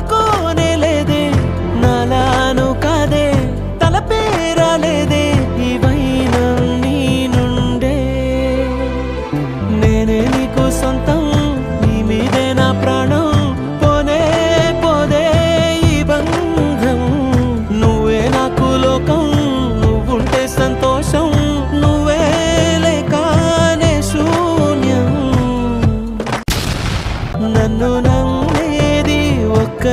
అనుకోనే లేదే నాలాను కాదే తలపేరాలేదే ఈ వైనం నీ నుండే నేనే నీకు సొంతం నీ మీదే నా ప్రాణం పోనే పోదే ఈ బంధం నువ్వే నాకు లోకం నువ్వుంటే సంతోషం నువ్వే లేకానే శూన్యం నన్ను నమ్మేది ఒక్క